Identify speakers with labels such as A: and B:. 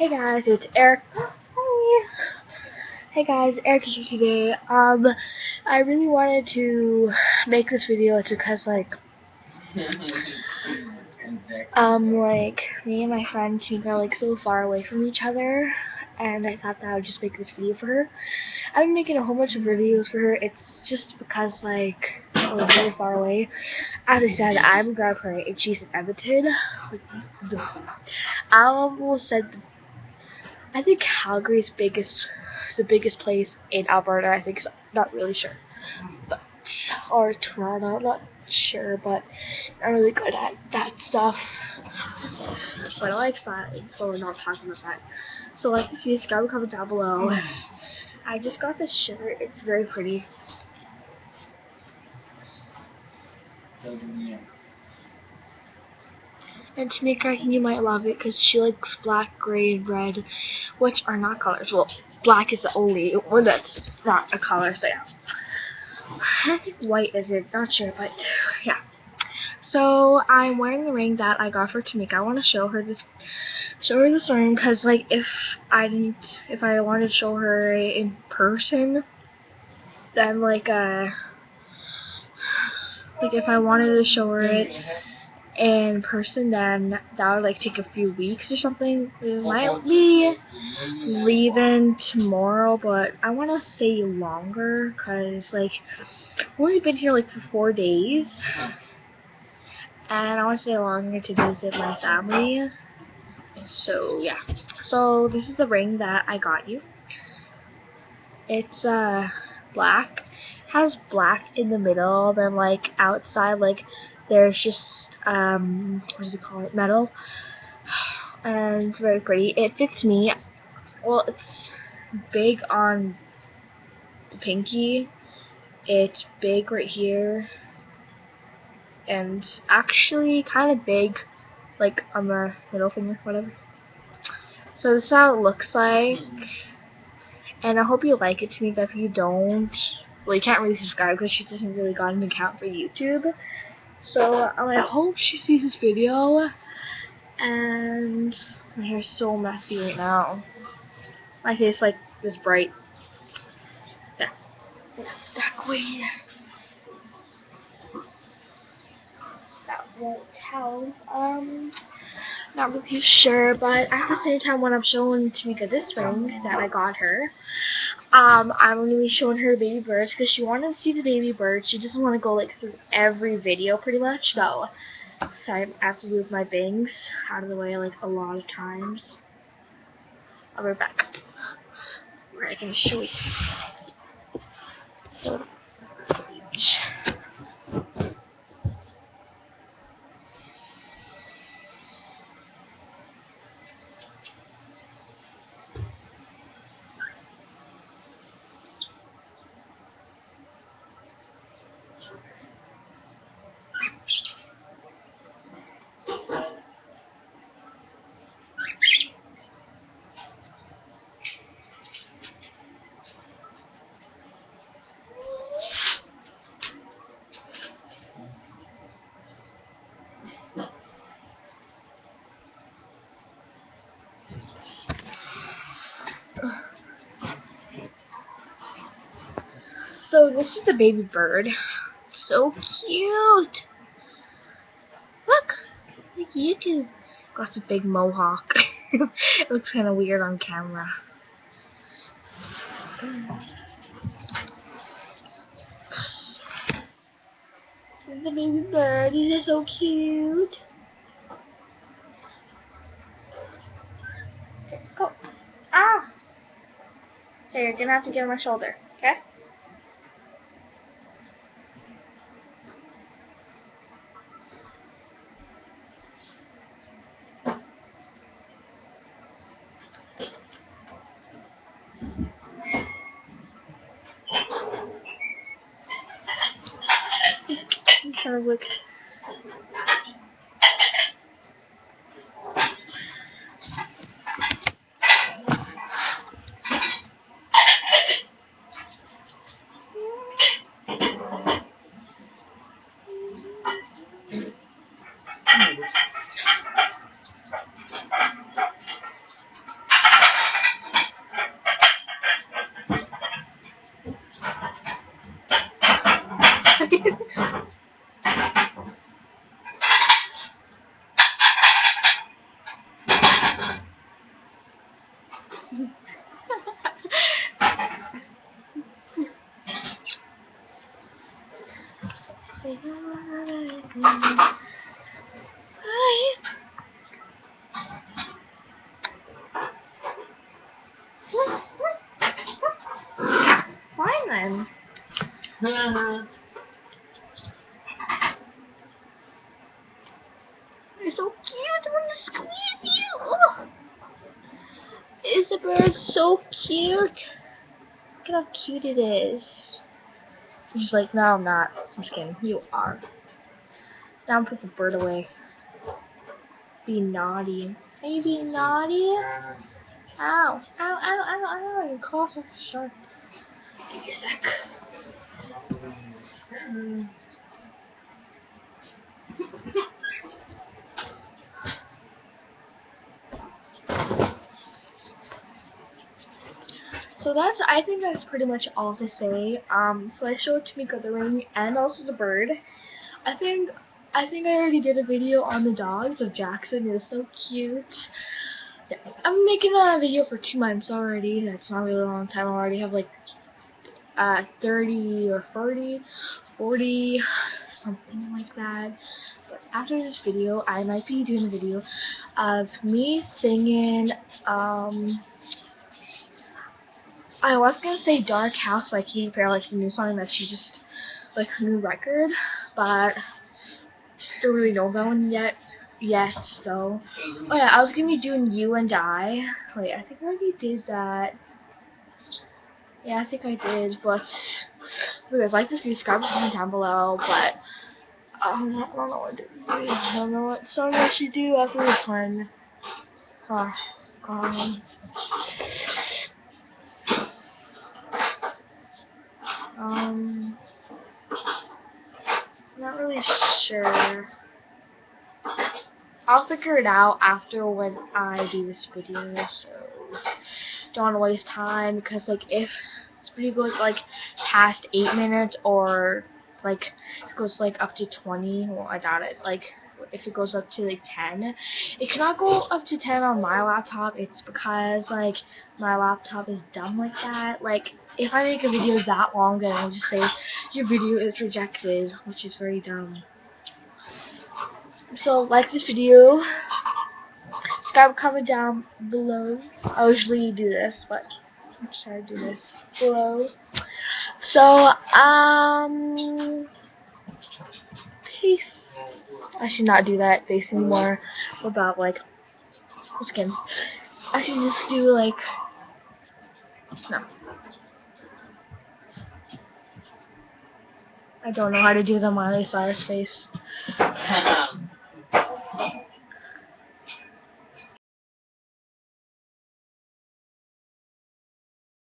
A: Hey guys, it's Eric. Hi. Hey guys, Eric is here today. I really wanted to make this video because like me and my friend Tika are like so far away from each other, and I thought that I would just make this video for her. I've been making a whole bunch of videos for her. It's just because like we're really far away. As I said, I'm grad her and she's in Edmonton. I almost said I think Calgary's the biggest place in Alberta. I think, so. Not really sure, but or Toronto, not sure, but I'm really good at that stuff. So I like that, so we're not talking about that. So like, if you subscribe, comment down below. I just got this shirt. It's very pretty. And Tamika, I think you might love it because she likes black, gray, and red, which are not colors. Well, black is the only one that's not a color, so yeah. I think white isn't, not sure, but yeah. So I'm wearing the ring that I got for Tamika. I want to show her this ring because like if I wanted to show her in person, then like if I wanted to show her it in person, then that would like take a few weeks or something. We might be leaving tomorrow, but I want to stay longer because like I've only been here like for 4 days, and I want to stay longer to visit my family. So yeah. So this is the ring that I got you. It's black. It has black in the middle, then like outside like there's just what does it call it? Metal. And it's very pretty. It fits me. Well, it's big on the pinky. It's big right here. And actually kind of big like on the middle finger, whatever. So this is how it looks like. And I hope you like it, Tamika. If you don't, well, you can't really subscribe because she doesn't really got an account for YouTube. So I hope she sees this video. And my hair's so messy right now. My face like this bright. Yeah. That way. That won't help. Not really sure, but at the same time, when I'm showing Tamika this ring that I got her, I'm going to be showing her baby birds because she wanted to see the baby birds. She doesn't want to go like through every video pretty much, so I have to move my bangs out of the way like a lot of times. I'll be back where I can show you. So, So this is the baby bird. So cute. Look at you two. Got a big mohawk. It looks kind of weird on camera. This is the baby bird. He's so cute. Okay, go. Ah! Okay, you're gonna have to get on my shoulder, okay? I'm trying to look. Fine then. You're so cute. I want to squeeze you. Oh. Is the bird so cute? Look at how cute it is. She's like, no, I'm not. I'm just kidding. You are. Now put the bird away. Be naughty. Are you being naughty? Ow. Ow, ow, ow, ow. Your claws are sharp. Give me a sec. So I think that's pretty much all to say. So I showed Tamika the ring and also the bird. I think I already did a video on the dogs of Jackson. It was so cute. I'm making a video for 2 months already. That's not really a long time. I already have like 30 or 40, something like that. But after this video, I might be doing a video of me singing. I was gonna say Dark House by Katy Perry, like the new song that she just, like her new record, but don't really know that one yet, so. Oh yeah, I was gonna be doing You and I. Wait, I think I already did that. Yeah, I think I did, but if you guys like this video, subscribe, comment down below, but I don't know what to do. I don't know what song I should do after this one. Not really sure. I'll figure it out after when I do this video, so don't want to waste time, because like if this video goes like past 8 minutes, or like if it goes like up to 20, well I doubt it, like if it goes up to like 10, it cannot go up to 10 on my laptop. It's because like my laptop is dumb like that. Like if I make a video that long, then I'll just say your video is rejected, which is very dumb. So like this video, subscribe, comment down below. I usually do this, but I'm trying to do this below. So peace. I should not do that face anymore. What about like, just kidding. I should just do like, no. I don't know how to do the Miley Cyrus face.